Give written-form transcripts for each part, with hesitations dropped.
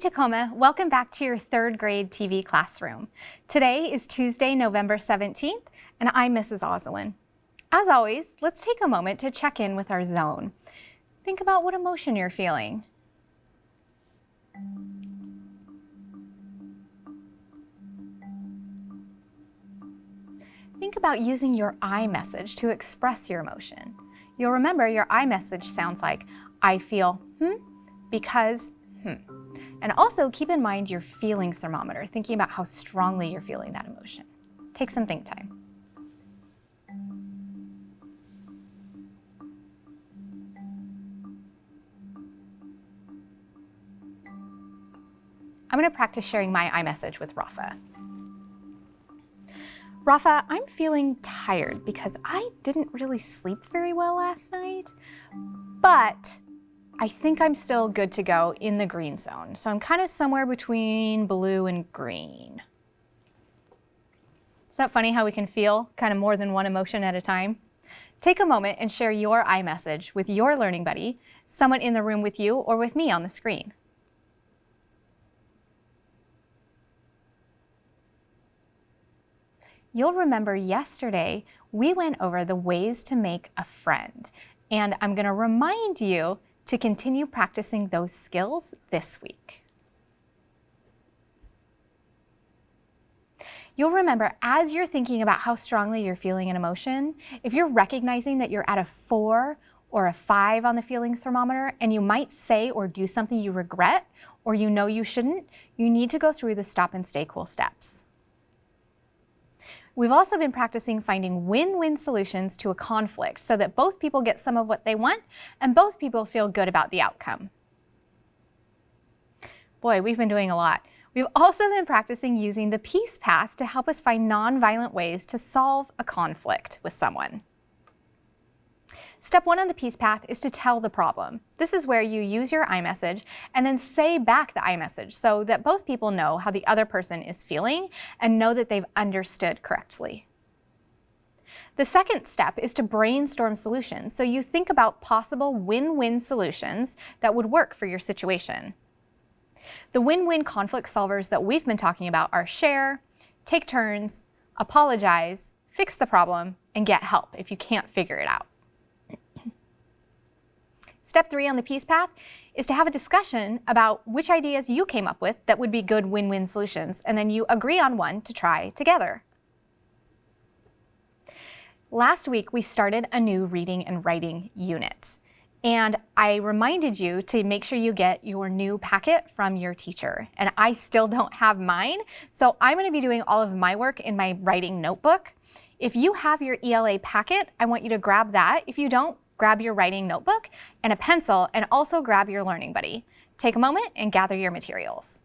Tacoma, welcome back to your third grade TV classroom. Today is Tuesday, November 17th, and I'm Mrs. Oslin. As always, let's take a moment to check in with our zone. Think about what emotion you're feeling. Think about using your I message to express your emotion. You'll remember your I message sounds like, I feel, because, And also keep in mind your feelings thermometer, thinking about how strongly you're feeling that emotion. Take some think time. I'm going to practice sharing my I message with Rafa. Rafa, I'm feeling tired because I didn't really sleep very well last night, but I think I'm still good to go in the green zone. So I'm kind of somewhere between blue and green. Is that funny how we can feel kind of more than one emotion at a time? Take a moment and share your I message with your learning buddy, someone in the room with you, or with me on the screen. You'll remember yesterday we went over the ways to make a friend, and I'm going to remind you to continue practicing those skills this week. You'll remember as you're thinking about how strongly you're feeling an emotion, if you're recognizing that you're at a 4 or a 5 on the feelings thermometer and you might say or do something you regret or you know you shouldn't, you need to go through the stop and stay cool steps. We've also been practicing finding win-win solutions to a conflict so that both people get some of what they want and both people feel good about the outcome. Boy, we've been doing a lot. We've also been practicing using the peace path to help us find non-violent ways to solve a conflict with someone. Step 1 on the peace path is to tell the problem. This is where you use your I message and then say back the I message so that both people know how the other person is feeling and know that they've understood correctly. The second step is to brainstorm solutions. So you think about possible win-win solutions that would work for your situation. The win-win conflict solvers that we've been talking about are share, take turns, apologize, fix the problem, and get help if you can't figure it out. Step 3 on the peace path is to have a discussion about which ideas you came up with that would be good win-win solutions, and then you agree on one to try together. Last week, we started a new reading and writing unit, and I reminded you to make sure you get your new packet from your teacher, and I still don't have mine, so I'm going to be doing all of my work in my writing notebook. If you have your ELA packet, I want you to grab that. If you don't, grab your writing notebook and a pencil, and also grab your learning buddy. Take a moment and gather your materials.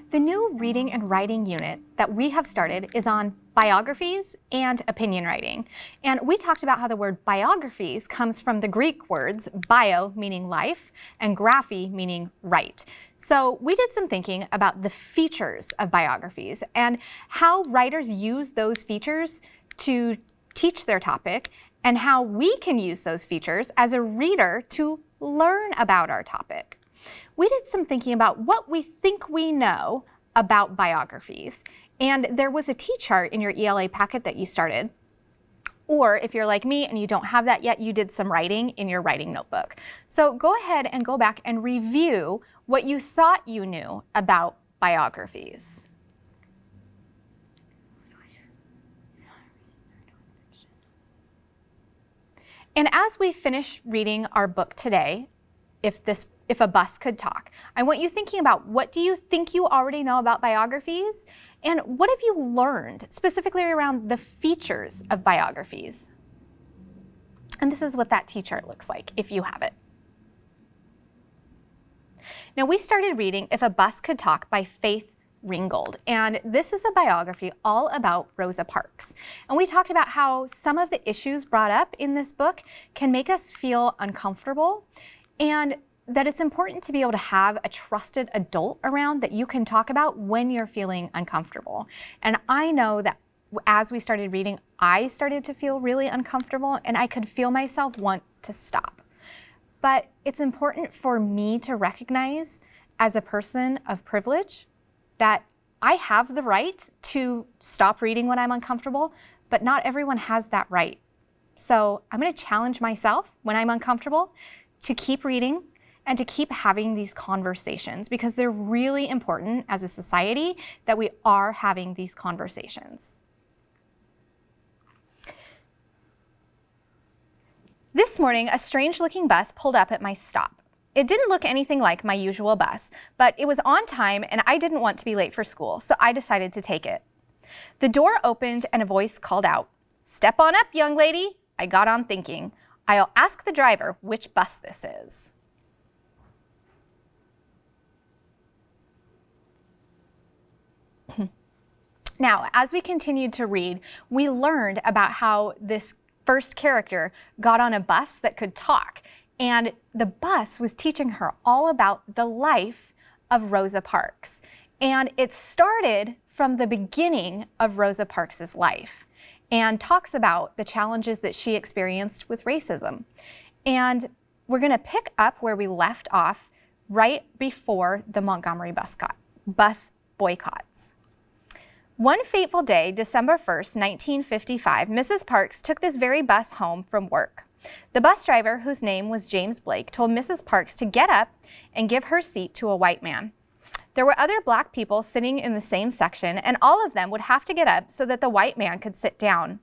The new reading and writing unit that we have started is on biographies and opinion writing. And we talked about how the word biographies comes from the Greek words bio, meaning life, and graphy, meaning write. So we did some thinking about the features of biographies and how writers use those features to teach their topic and how we can use those features as a reader to learn about our topic. We did some thinking about what we think we know about biographies, and there was a T-chart in your ELA packet that you started. Or if you're like me and you don't have that yet, you did some writing in your writing notebook. So go ahead and go back and review what you thought you knew about biographies. And as we finish reading our book today, if a bus could talk, I want you thinking about what do you think you already know about biographies and what have you learned specifically around the features of biographies. And this is what that T-chart looks like if you have it. Now we started reading If a Bus Could Talk by Faith Ringgold, and this is a biography all about Rosa Parks. And we talked about how some of the issues brought up in this book can make us feel uncomfortable, and that it's important to be able to have a trusted adult around that you can talk about when you're feeling uncomfortable. And I know that as we started reading, I started to feel really uncomfortable and I could feel myself want to stop. But it's important for me to recognize as a person of privilege that I have the right to stop reading when I'm uncomfortable, but not everyone has that right. So I'm going to challenge myself when I'm uncomfortable to keep reading and to keep having these conversations, because they're really important as a society that we are having these conversations. This morning, a strange-looking bus pulled up at my stop. It didn't look anything like my usual bus, but it was on time and I didn't want to be late for school, so I decided to take it. The door opened and a voice called out, "Step on up, young lady." I got on thinking, I'll ask the driver which bus this is. Now, as we continued to read, we learned about how this first character got on a bus that could talk, and the bus was teaching her all about the life of Rosa Parks. And it started from the beginning of Rosa Parks' life and talks about the challenges that she experienced with racism. And we're going to pick up where we left off right before the Montgomery bus boycotts. One fateful day, December 1st, 1955, Mrs. Parks took this very bus home from work. The bus driver, whose name was James Blake, told Mrs. Parks to get up and give her seat to a white man. There were other black people sitting in the same section, and all of them would have to get up so that the white man could sit down.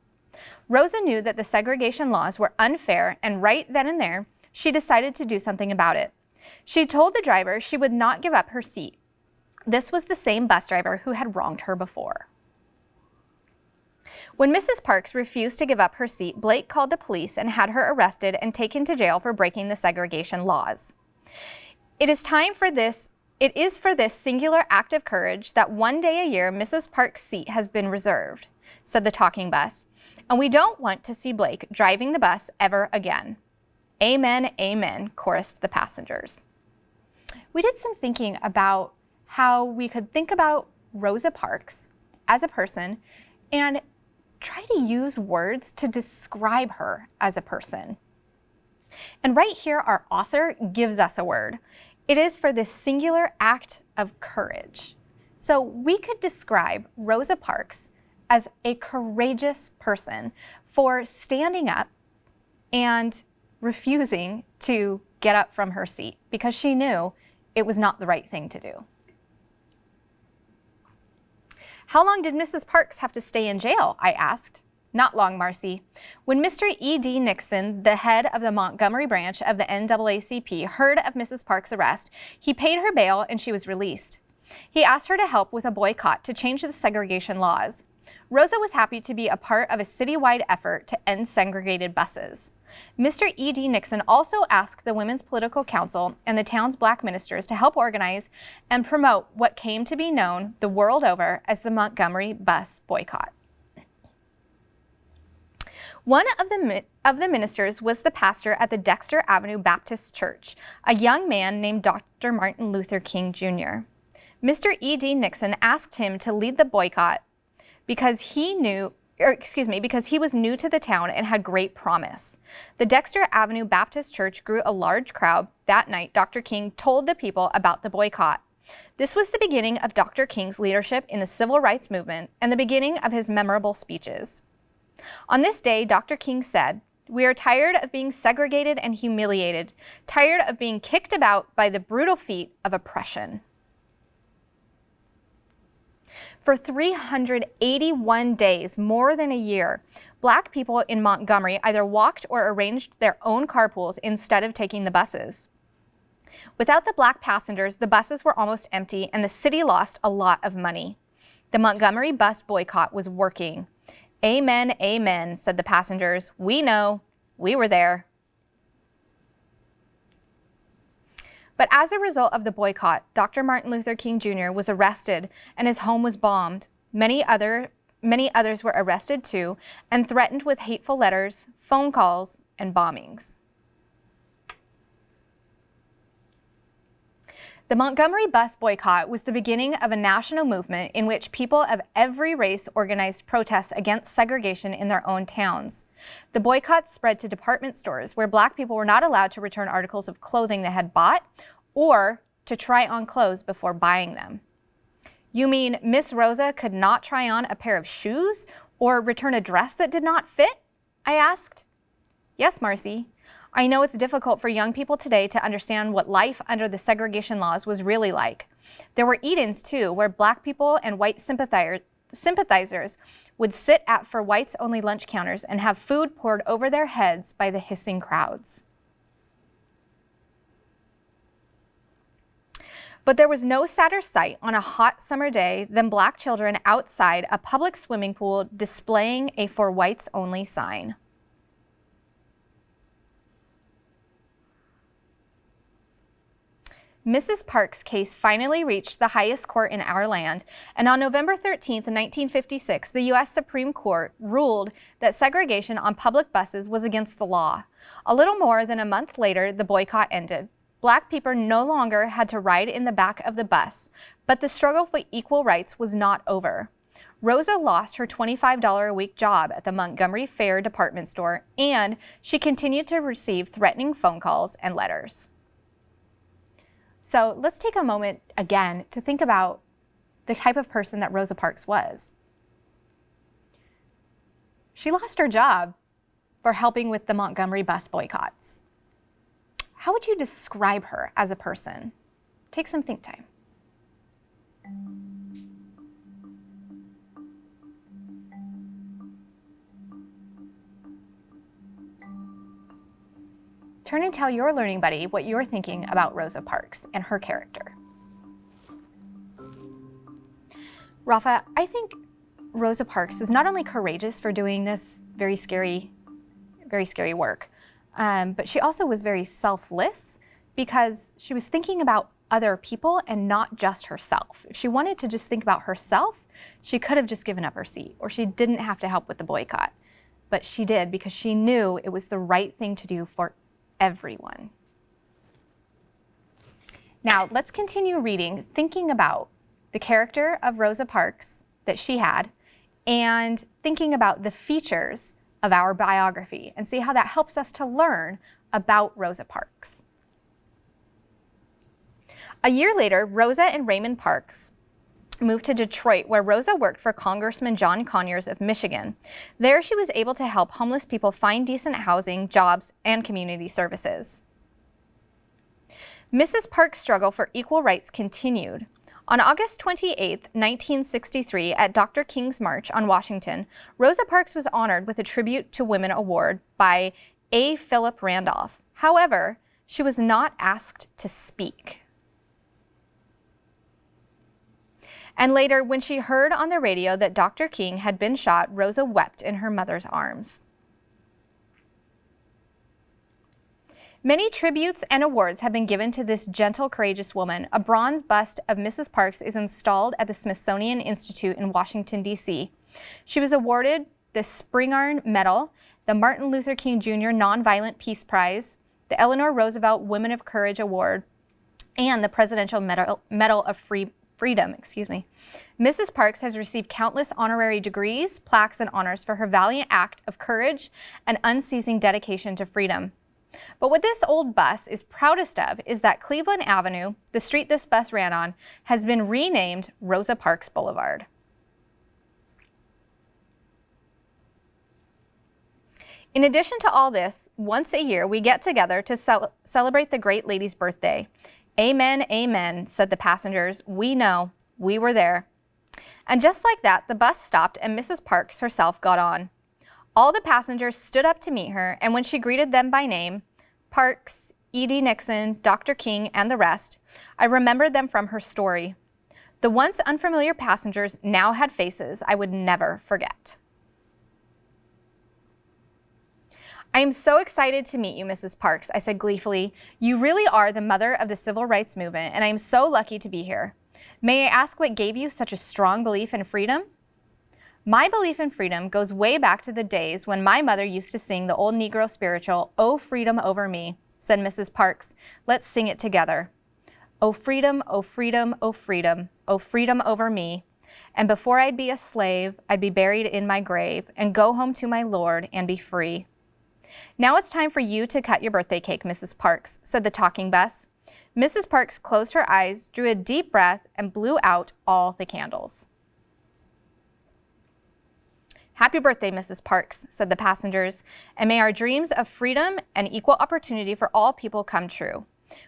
Rosa knew that the segregation laws were unfair, and right then and there, she decided to do something about it. She told the driver she would not give up her seat. This was the same bus driver who had wronged her before. When Mrs. Parks refused to give up her seat, Blake called the police and had her arrested and taken to jail for breaking the segregation laws. It is for this singular act of courage that one day a year Mrs. Parks' seat has been reserved, said the talking bus, and we don't want to see Blake driving the bus ever again. Amen, amen, chorused the passengers. We did some thinking about how we could think about Rosa Parks as a person and try to use words to describe her as a person. And right here, our author gives us a word. It is for this singular act of courage. So we could describe Rosa Parks as a courageous person for standing up and refusing to get up from her seat because she knew it was not the right thing to do. How long did Mrs. Parks have to stay in jail? I asked. Not long, Marcy. When Mr. E.D. Nixon, the head of the Montgomery branch of the NAACP, heard of Mrs. Parks' arrest, he paid her bail and she was released. He asked her to help with a boycott to change the segregation laws. Rosa was happy to be a part of a citywide effort to end segregated buses. Mr. E.D. Nixon also asked the Women's Political Council and the town's black ministers to help organize and promote what came to be known the world over as the Montgomery bus boycott. One of the ministers was the pastor at the Dexter Avenue Baptist Church, a young man named Dr. Martin Luther King Jr. Mr. E.D. Nixon asked him to lead the boycott because he was new to the town and had great promise. The Dexter Avenue Baptist Church grew a large crowd. That night, Dr. King told the people about the boycott. This was the beginning of Dr. King's leadership in the civil rights movement and the beginning of his memorable speeches. On this day, Dr. King said, "We are tired of being segregated and humiliated, tired of being kicked about by the brutal feet of oppression." For 381 days, more than a year, black people in Montgomery either walked or arranged their own carpools instead of taking the buses. Without the black passengers, the buses were almost empty and the city lost a lot of money. The Montgomery bus boycott was working. Amen, amen, said the passengers. We know, we were there. But as a result of the boycott, Dr. Martin Luther King Jr. was arrested and his home was bombed. Many others were arrested too and threatened with hateful letters, phone calls, and bombings. The Montgomery bus boycott was the beginning of a national movement in which people of every race organized protests against segregation in their own towns. The boycott spread to department stores where Black people were not allowed to return articles of clothing they had bought or to try on clothes before buying them. You mean Miss Rosa could not try on a pair of shoes or return a dress that did not fit? I asked. Yes, Marcy. I know it's difficult for young people today to understand what life under the segregation laws was really like. There were eat-ins too, where Black people and white sympathizers would sit at for whites-only lunch counters and have food poured over their heads by the hissing crowds. But there was no sadder sight on a hot summer day than Black children outside a public swimming pool displaying a "For Whites Only" sign. Mrs. Parks' case finally reached the highest court in our land, and on November 13, 1956, the U.S. Supreme Court ruled that segregation on public buses was against the law. A little more than a month later, the boycott ended. Black people no longer had to ride in the back of the bus, but the struggle for equal rights was not over. Rosa lost her $25 a week job at the Montgomery Fair department store, and she continued to receive threatening phone calls and letters. So let's take a moment again to think about the type of person that Rosa Parks was. She lost her job for helping with the Montgomery bus boycotts. How would you describe her as a person? Take some think time. Turn and tell your learning buddy what you're thinking about Rosa Parks and her character. Rafa, I think Rosa Parks is not only courageous for doing this very scary work, but she also was very selfless because she was thinking about other people and not just herself. If she wanted to just think about herself, she could have just given up her seat, or she didn't have to help with the boycott. But she did because she knew it was the right thing to do for everyone. Now, let's continue reading, thinking about the character of Rosa Parks that she had, and thinking about the features of our biography, and see how that helps us to learn about Rosa Parks. A year later, Rosa and Raymond Parks moved to Detroit, where Rosa worked for Congressman John Conyers of Michigan. There she was able to help homeless people find decent housing, jobs, and community services. Mrs. Parks' struggle for equal rights continued. On August 28, 1963, at Dr. King's March on Washington, Rosa Parks was honored with a Tribute to Women award by A. Philip Randolph. However, she was not asked to speak. And later, when she heard on the radio that Dr. King had been shot, Rosa wept in her mother's arms. Many tributes and awards have been given to this gentle, courageous woman. A bronze bust of Mrs. Parks is installed at the Smithsonian Institute in Washington, D.C. She was awarded the Spingarn Medal, the Martin Luther King Jr. Nonviolent Peace Prize, the Eleanor Roosevelt Women of Courage Award, and the Presidential Medal of Freedom. Mrs. Parks has received countless honorary degrees, plaques, and honors for her valiant act of courage and unceasing dedication to freedom. But what this old bus is proudest of is that Cleveland Avenue, the street this bus ran on, has been renamed Rosa Parks Boulevard. In addition to all this, once a year we get together to celebrate the great lady's birthday. Amen, amen, said the passengers. We know, we were there. And just like that, the bus stopped and Mrs. Parks herself got on. All the passengers stood up to meet her, and when she greeted them by name, Parks, E.D. Nixon, Dr. King, and the rest, I remembered them from her story. The once unfamiliar passengers now had faces I would never forget. I am so excited to meet you, Mrs. Parks, I said gleefully. You really are the mother of the civil rights movement, and I am so lucky to be here. May I ask what gave you such a strong belief in freedom? My belief in freedom goes way back to the days when my mother used to sing the old Negro spiritual, "Oh, freedom over me," said Mrs. Parks. Let's sing it together. Oh, freedom, oh, freedom, oh, freedom, oh, freedom over me. And before I'd be a slave, I'd be buried in my grave and go home to my Lord and be free. Now it's time for you to cut your birthday cake, Mrs. Parks, said the talking bus. Mrs. Parks closed her eyes, drew a deep breath, and blew out all the candles. Happy birthday, Mrs. Parks, said the passengers, and may our dreams of freedom and equal opportunity for all people come true.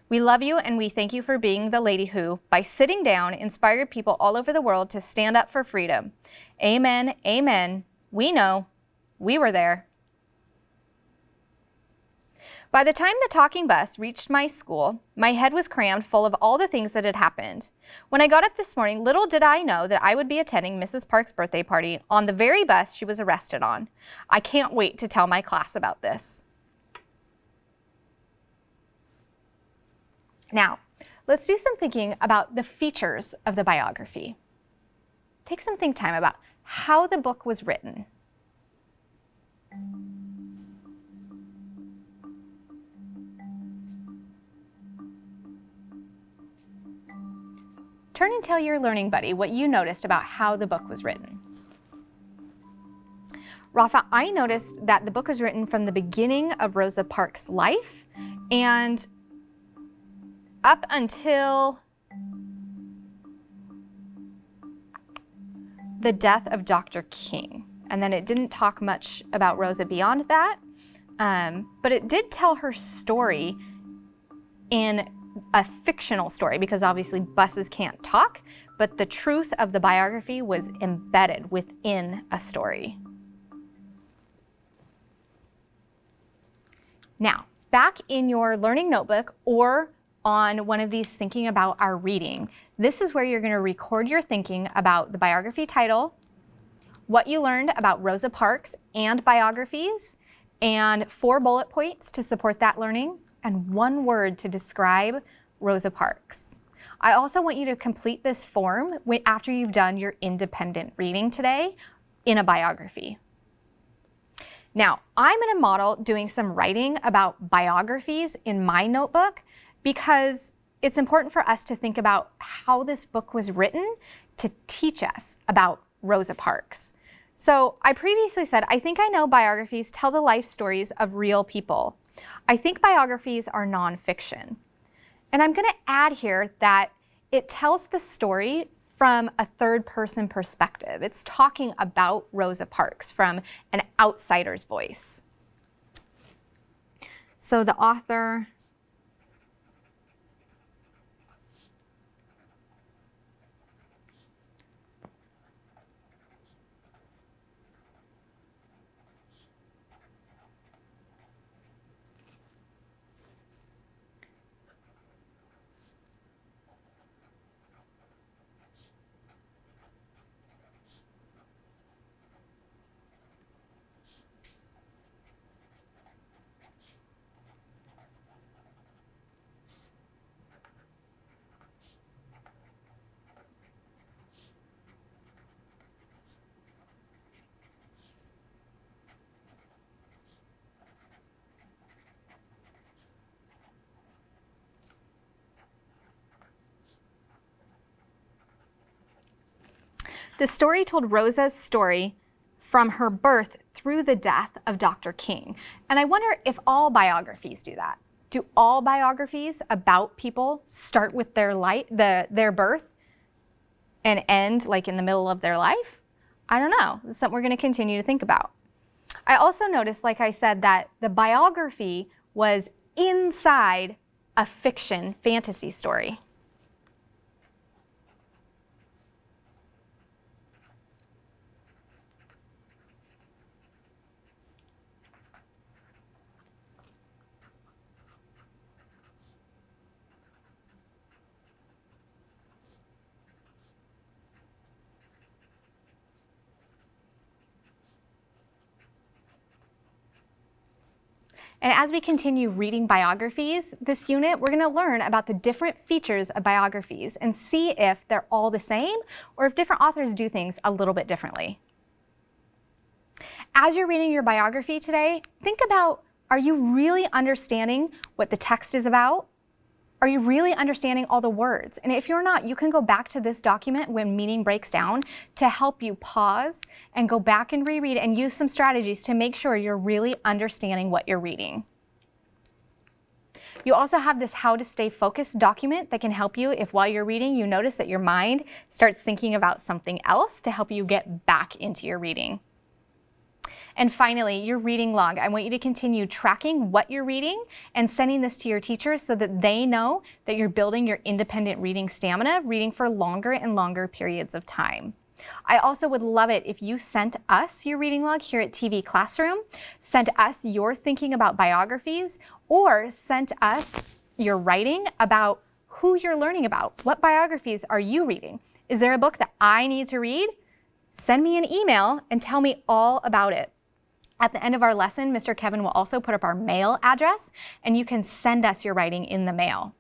We love you and we thank you for being the lady who, by sitting down, inspired people all over the world to stand up for freedom. Amen, amen. We know. We were there. By the time the talking bus reached my school, my head was crammed full of all the things that had happened. When I got up this morning, little did I know that I would be attending Mrs. Parks' birthday party on the very bus she was arrested on. I can't wait to tell my class about this. Now, let's do some thinking about the features of the biography. Take some think time about how the book was written. Turn and tell your learning buddy what you noticed about how the book was written. Rafa, I noticed that the book was written from the beginning of Rosa Parks' life and up until the death of Dr. King. And then it didn't talk much about Rosa beyond that, but it did tell her story in a fictional story, because obviously buses can't talk, but the truth of the biography was embedded within a story. Now, back in your learning notebook or on one of these thinking about our reading, this is where you're going to record your thinking about the biography title, what you learned about Rosa Parks and biographies, and 4 bullet points to support that learning, and 1 word to describe Rosa Parks. I also want you to complete this form after you've done your independent reading today in a biography. Now, I'm going to model doing some writing about biographies in my notebook because it's important for us to think about how this book was written to teach us about Rosa Parks. So I previously said, I think I know biographies tell the life stories of real people. I think biographies are nonfiction. And I'm going to add here that it tells the story from a third-person perspective. It's talking about Rosa Parks from an outsider's voice. So the author The story told Rosa's story from her birth through the death of Dr. King. And I wonder if all biographies do that. Do all biographies about people start with their birth and end like in the middle of their life? I don't know. It's something we're going to continue to think about. I also noticed, like I said, that the biography was inside a fiction fantasy story. And as we continue reading biographies this unit, we're going to learn about the different features of biographies and see if they're all the same or if different authors do things a little bit differently. As you're reading your biography today, think about, are you really understanding what the text is about? Are you really understanding all the words? And if you're not, you can go back to this document when meaning breaks down to help you pause and go back and reread and use some strategies to make sure you're really understanding what you're reading. You also have this How to Stay Focused document that can help you if while you're reading you notice that your mind starts thinking about something else to help you get back into your reading. And finally, your reading log. I want you to continue tracking what you're reading and sending this to your teachers so that they know that you're building your independent reading stamina, reading for longer and longer periods of time. I also would love it if you sent us your reading log here at TV Classroom, sent us your thinking about biographies, or sent us your writing about who you're learning about. What biographies are you reading? Is there a book that I need to read? Send me an email and tell me all about it. At the end of our lesson, Mr. Kevin will also put up our mail address, and you can send us your writing in the mail.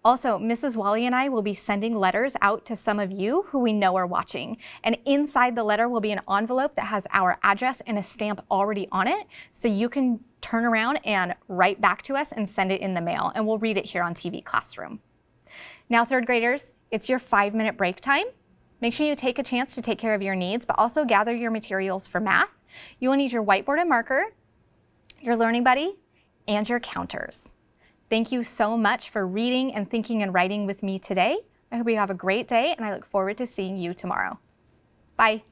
Also, Mrs. Wally and I will be sending letters out to some of you who we know are watching. And inside the letter will be an envelope that has our address and a stamp already on it, so you can turn around and write back to us and send it in the mail, and we'll read it here on TV Classroom. Now, third graders, it's your 5-minute break time. Make sure you take a chance to take care of your needs, but also gather your materials for math. You will need your whiteboard and marker, your learning buddy, and your counters. Thank you so much for reading and thinking and writing with me today. I hope you have a great day, and I look forward to seeing you tomorrow. Bye.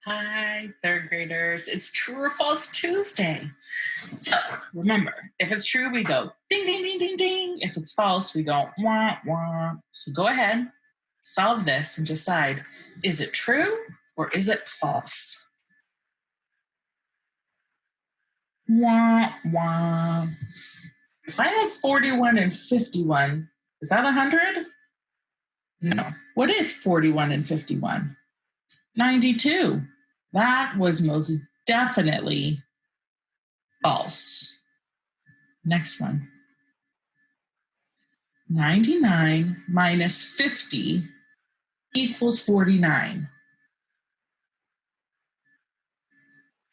Hi, third graders. It's True or False Tuesday. So remember, if it's true, we go ding, ding, ding, ding, ding. If it's false, we go wah, wah. So go ahead, solve this, and decide, is it true or is it false? Wah, wah. If I have 41 and 51, is that 100? No. What is 41 and 51? 92. That was most definitely false. Next one. 99 minus 50 equals 49.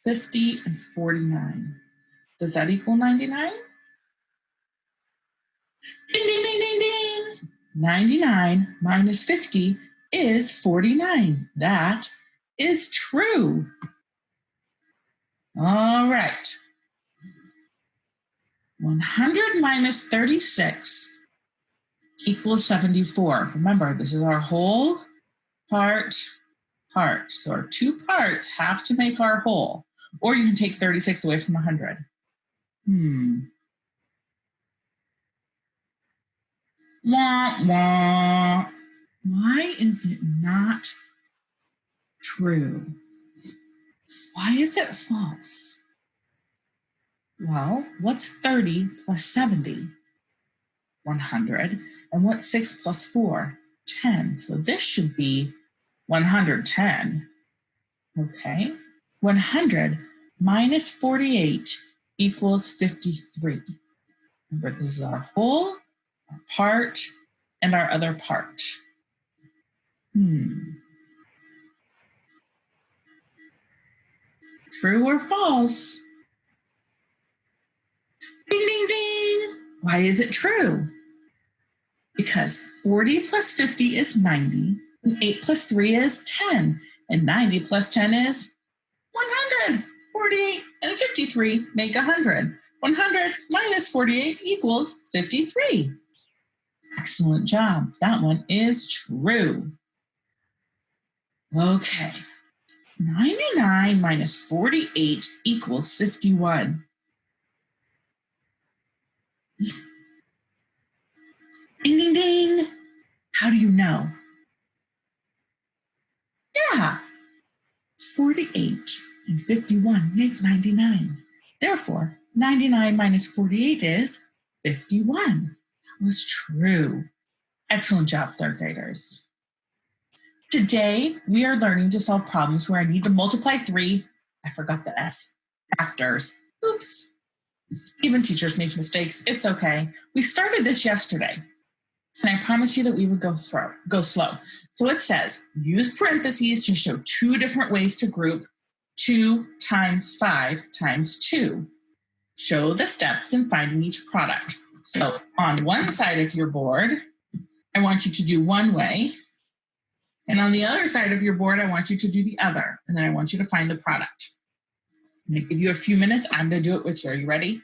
50 and 49. Does that equal 99? Ding, ding, ding, ding, ding. 99 minus 50 is 49. That is true. All right. 100 minus 36 equals 74. Remember, this is our whole part. So our two parts have to make our whole. Or you can take 36 away from 100. Wah, wah. Why is it not true? Why is it false? Well, what's 30 plus 70? 100. And what's 6 plus 4? 10. So this should be 110. Okay. 100 minus 48 equals 53. Remember, this is our whole, our part, and our other part. True or false? Ding, ding, ding. Why is it true? Because 40 plus 50 is 90, and 8 plus 3 is 10, and 90 plus 10 is 100. 48 and 53 make 100. 100 minus 48 equals 53. Excellent job. That one is true. Okay. 99 minus 48 equals 51. Ding, ding, ding. How do you know? Yeah. 48 and 51 make 99. Therefore, 99 minus 48 is 51. That was true. Excellent job, third graders. Today, we are learning to solve problems where I need to multiply 3, I forgot the S, factors. Oops. Even teachers make mistakes. It's okay. We started this yesterday, and I promised you that we would go slow. So it says, use parentheses to show 2 different ways to group 2 times 5 times 2. Show the steps in finding each product. So on one side of your board, I want you to do one way. And on the other side of your board, I want you to do the other. And then I want you to find the product. I'm going to give you a few minutes. I'm going to do it with you. Are you ready?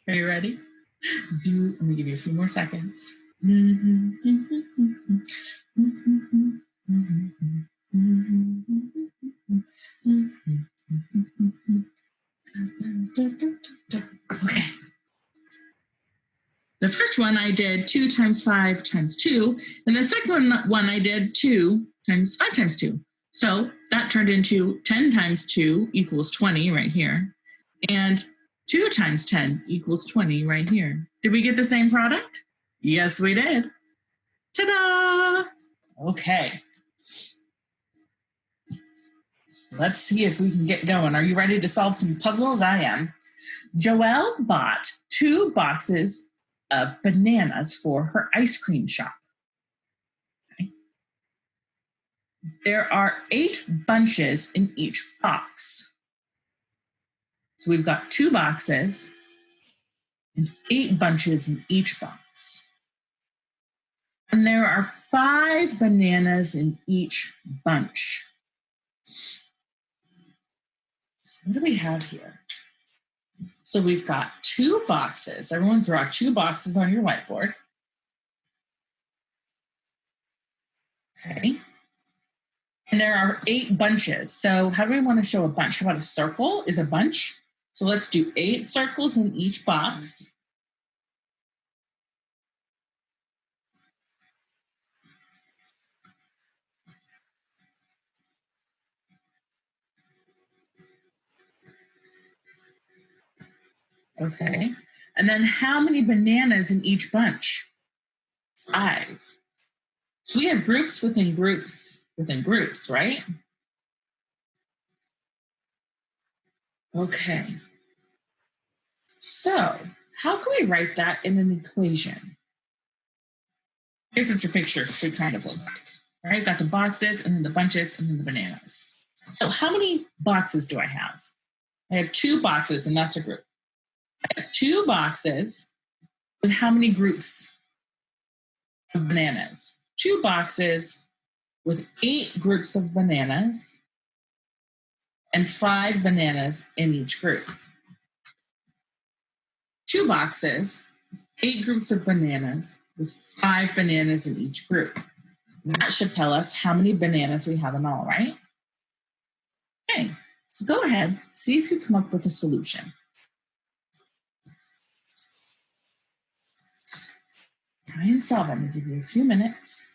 Are you ready? Let me give you a few more seconds. Okay. The first one I did 2 times 5 times 2, and the second one I did 2 times 5 times 2. So that turned into 10 times 2 equals 20 right here, and 2 times 10 equals 20 right here. Did we get the same product? Yes, we did. Ta-da! Okay. Let's see if we can get going. Are you ready to solve some puzzles? I am. Joelle bought 2 boxes of bananas for her ice cream shop. Okay. there are 8 bunches in each box. So we've got 2 boxes and 8 bunches in each box. And there are 5 bananas in each bunch. So what do we have here? So we've got 2 boxes. Everyone draw 2 boxes on your whiteboard. Okay. And there are 8 bunches. So how do we want to show a bunch? How about a circle is a bunch? So let's do 8 circles in each box. Okay. And then how many bananas in each bunch? 5. So we have groups within groups within groups, right? Okay. So how can we write that in an equation? Here's what your picture should kind of look like. All right, got the boxes and then the bunches and then the bananas. So how many boxes do I have? I have 2 boxes and that's a group. I have 2 boxes with how many groups of bananas? 2 boxes with 8 groups of bananas and 5 bananas in each group. 2 boxes, 8 groups of bananas with 5 bananas in each group. That should tell us how many bananas we have in all, right? Okay, so go ahead, see if you come up with a solution. Try and solve. I'm going to give you a few minutes.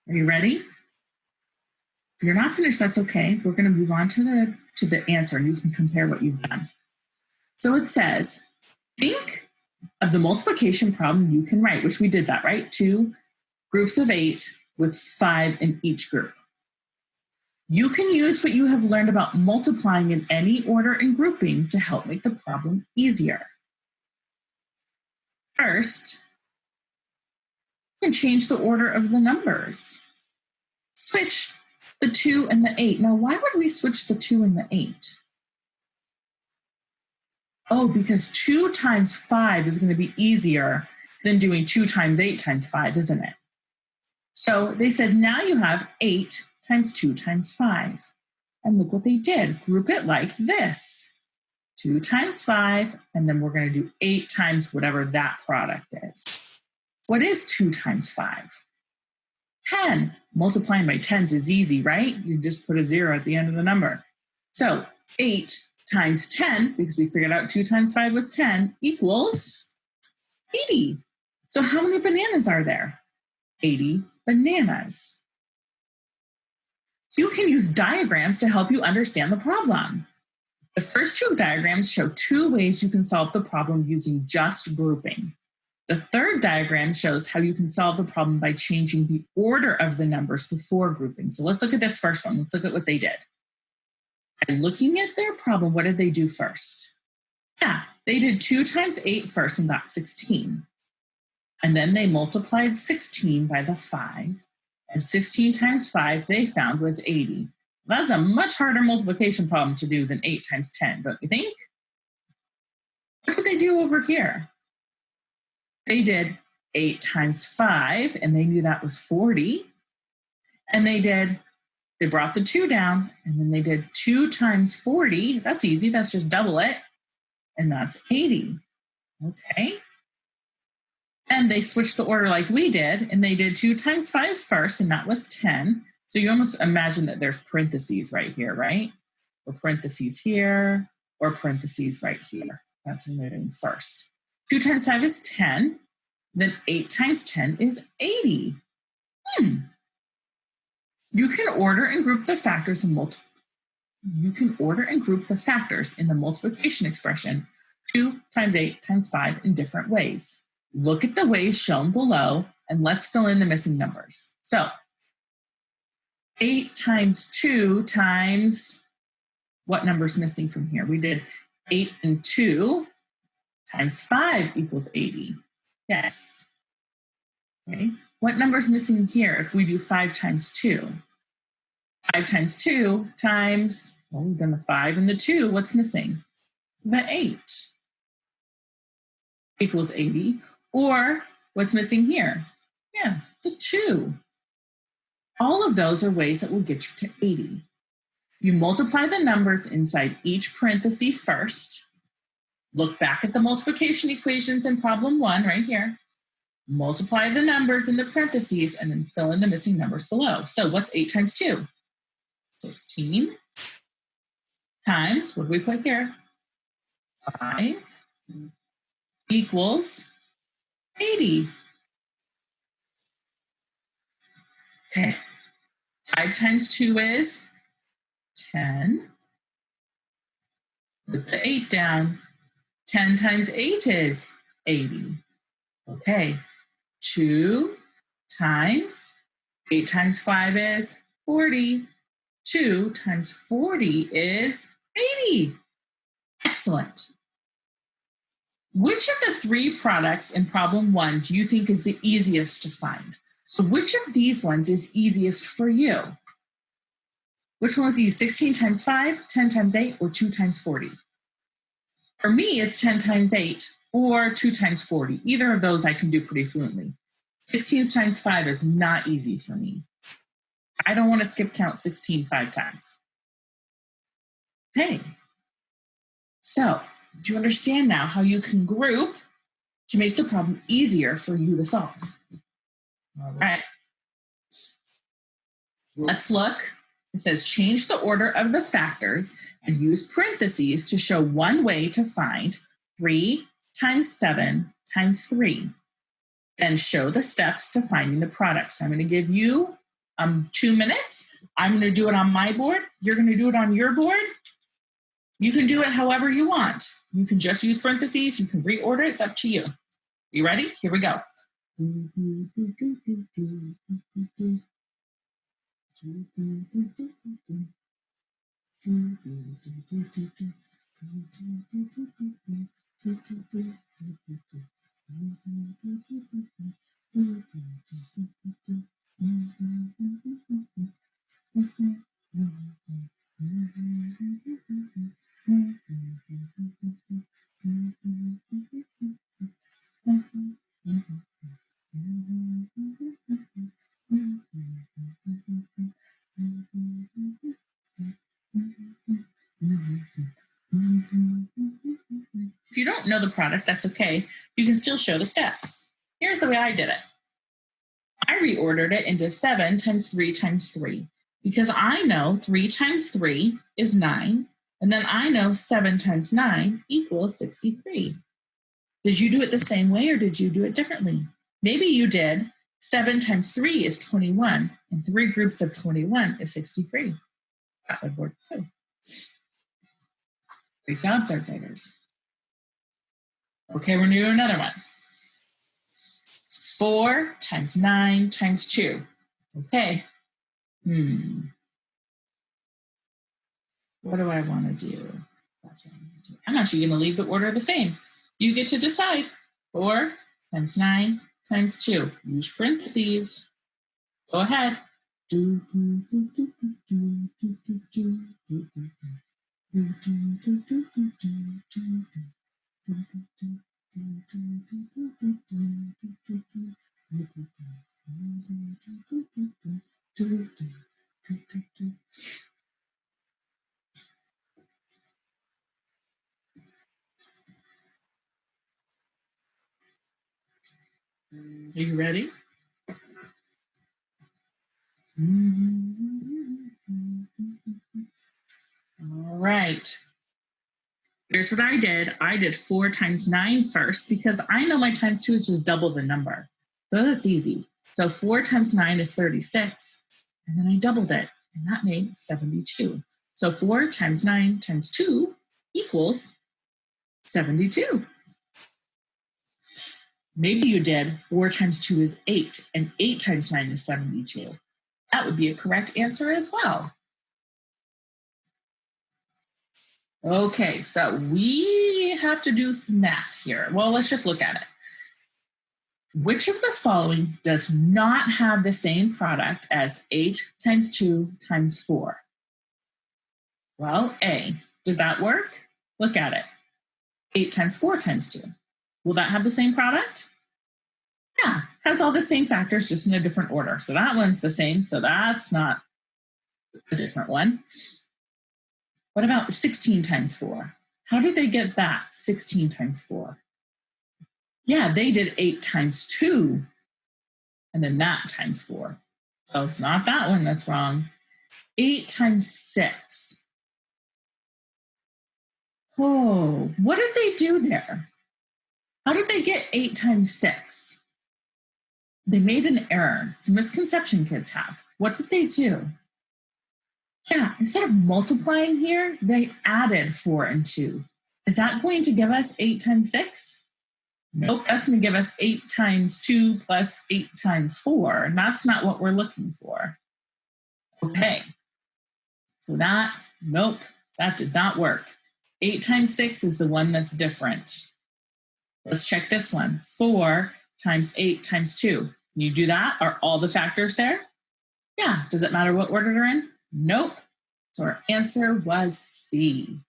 Are you ready? If you're not finished, that's okay. We're going to move on to the answer and you can compare what you've done. So it says, think of the multiplication problem you can write, which we did that, right? 2 groups of 8 with 5 in each group. You can use what you have learned about multiplying in any order and grouping to help make the problem easier. First, you can change the order of the numbers. Switch the 2 and the 8. Now, why would we switch the 2 and the 8? Oh, because 2 times 5 is going to be easier than doing 2 times 8 times 5, isn't it? So they said, now you have 8 times 2 times 5. And look what they did. Group it like this. 2 times 5, and then we're going to do 8 times whatever that product is. What is 2 times 5? 10. Multiplying by 10s is easy, right? You just put a 0 at the end of the number. So 8 times 10, because we figured out 2 times 5 was 10, equals 80. So how many bananas are there? 80 bananas. You can use diagrams to help you understand the problem. The first 2 diagrams show 2 ways you can solve the problem using just grouping. The third diagram shows how you can solve the problem by changing the order of the numbers before grouping. So let's look at this first one. Let's look at what they did. By looking at their problem, what did they do first? Yeah, they did 2 times 8 first and got 16. And then they multiplied 16 by the 5. And 16 times 5 they found was 80. That's a much harder multiplication problem to do than 8 times 10, don't you think? What did they do over here? They did 8 times 5, and they knew that was 40. And they brought the 2 down, and then they did 2 times 40. That's easy. That's just double it. And that's 80. Okay. And they switched the order like we did, and they did 2 times 5 first, and that was 10. So you almost imagine that there's parentheses right here, right? Or parentheses here, or parentheses right here. That's what they're doing first. 2 times 5 is 10. Then 8 times 10 is 80. You can order and group the factors in the multiplication expression 2 times 8 times 5 in different ways. Look at the ways shown below and let's fill in the missing numbers. So 8 times 2 times, what number's missing from here? We did 8 and 2 times 5 equals 80. Yes. Okay. What number's missing here if we do 5 times 2? 5 times 2 times, well, we've done the 5 and the 2. What's missing? The 8 equals 80. Or what's missing here? Yeah, the 2. All of those are ways that will get you to 80. You multiply the numbers inside each parenthesis first. Look back at the multiplication equations in problem 1 right here. Multiply the numbers in the parentheses and then fill in the missing numbers below. So what's 8 times 2? 16 times, what do we put here? 5 equals 80. Okay. 5 times 2 is 10. Put the 8 down. 10 times 8 is 80. Okay. 2 times 8 times 5 is 40. 2 times 40 is 80. Excellent. Which of the 3 products in problem 1 do you think is the easiest to find? So which of these ones is easiest for you? Which one was easy? 16 times 5, 10 times 8, or 2 times 40? For me, it's 10 times 8 or 2 times 40. Either of those I can do pretty fluently. 16 times 5 is not easy for me. I don't want to skip count 16 5 times. Okay. So, do you understand now how you can group to make the problem easier for you to solve? All right. Let's look. It says change the order of the factors and use parentheses to show one way to find 3 times 7 times 3. Then show the steps to finding the product. So I'm going to give you 2 minutes. I'm going to do it on my board. You're going to do it on your board. You can do it however you want. You can just use parentheses. You can reorder it. It's up to you. You ready? Here we go. If you don't know the product, that's okay. You can still show the steps. Here's the way I did it. I reordered it into 7 times 3 times 3 because I know 3 times 3 is 9, and then I know 7 times 9 equals 63. Did you do it the same way or did you do it differently? Maybe you did. 7 times 3 is 21, and 3 groups of 21 is 63. That would work too. Great job, third graders. Okay, we're going to do another one. 4 times 9 times 2. Okay. What do I want to do? That's what I'm going to do. I'm actually going to leave the order the same. You get to decide. 4 times 9 times 2. Use parentheses. Go ahead. Are you ready? All right. Here's what I did. I did 4 times 9 first because I know my times 2 is just double the number. So that's easy. So 4 times 9 is 36. And then I doubled it, and that made 72. So 4 times 9 times 2 equals 72. Maybe you did 4 times 2 is 8, and 8 times 9 is 72. That would be a correct answer as well. Okay, so we have to do some math here. Well, let's just look at it. Which of the following does not have the same product as 8 times 2 times 4? Well, A, does that work? Look at it. 8 times 4 times 2. Will that have the same product? Yeah, has all the same factors, just in a different order. So that one's the same, so that's not a different one. What about 16 times 4? How did they get that, 16 times 4? Yeah, they did 8 times 2, and then that times 4. So it's not that one that's wrong. 8 times 6. Oh, what did they do there? How did they get 8 times 6? They made an error. It's a misconception kids have. What did they do? Yeah, instead of multiplying here, they added 4 and 2. Is that going to give us 8 times 6? Nope, that's going to give us 8 times 2 plus 8 times 4, and that's not what we're looking for. Okay, so nope, that did not work. 8 times 6 is the one that's different. Let's check this one. 4 times 8 times 2. Can you do that? Are all the factors there? Yeah. Does it matter what order they're in? Nope. So our answer was C.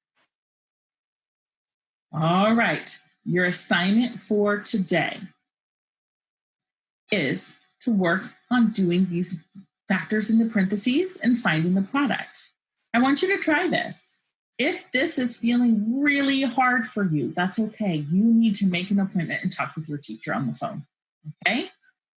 All right. Your assignment for today is to work on doing these factors in the parentheses and finding the product. I want you to try this. If this is feeling really hard for you, that's okay. You need to make an appointment and talk with your teacher on the phone, okay?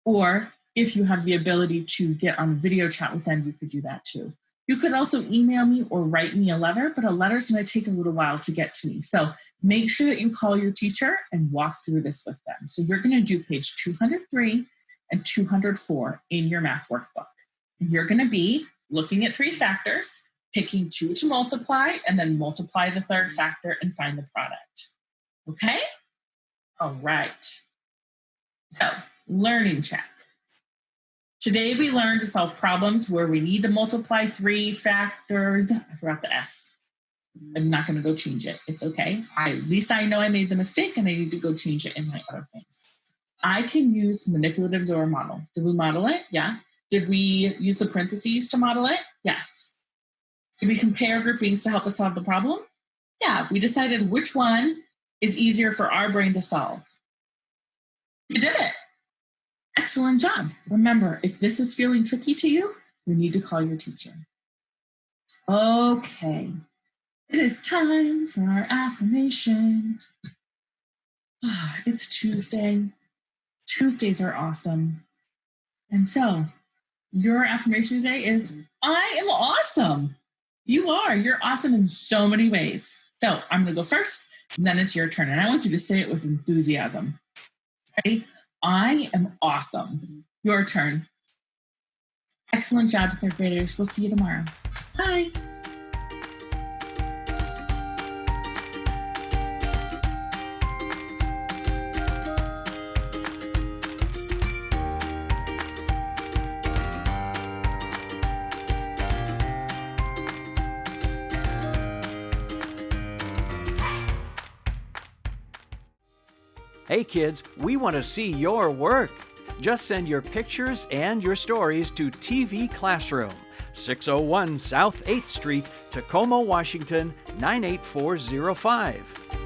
Or if you have the ability to get on video chat with them, you could do that too. You could also email me or write me a letter, but a letter is going to take a little while to get to me. So make sure that you call your teacher and walk through this with them. So you're going to do page 203 and 204 in your math workbook. And you're going to be looking at 3 factors, picking 2 to multiply, and then multiply the third factor and find the product. Okay? All right. So, learning check. Today we learned to solve problems where we need to multiply 3 factors. I forgot the S. I'm not going to go change it. It's okay. At least I know I made the mistake and I need to go change it in my other things. I can use manipulatives or a model. Did we model it? Yeah. Did we use the parentheses to model it? Yes. Did we compare groupings to help us solve the problem? Yeah. We decided which one is easier for our brain to solve. You did it. Excellent job. Remember, if this is feeling tricky to you, you need to call your teacher. Okay. It is time for our affirmation. It's Tuesday. Tuesdays are awesome. And so, your affirmation today is, I am awesome. You are. You're awesome in so many ways. So, I'm going to go first, and then it's your turn. And I want you to say it with enthusiasm. Ready? I am awesome. Your turn. Excellent job, 3rd graders. We'll see you tomorrow. Bye. Hey kids, we want to see your work. Just send your pictures and your stories to TV Classroom, 601 South 8th Street, Tacoma, Washington, 98405.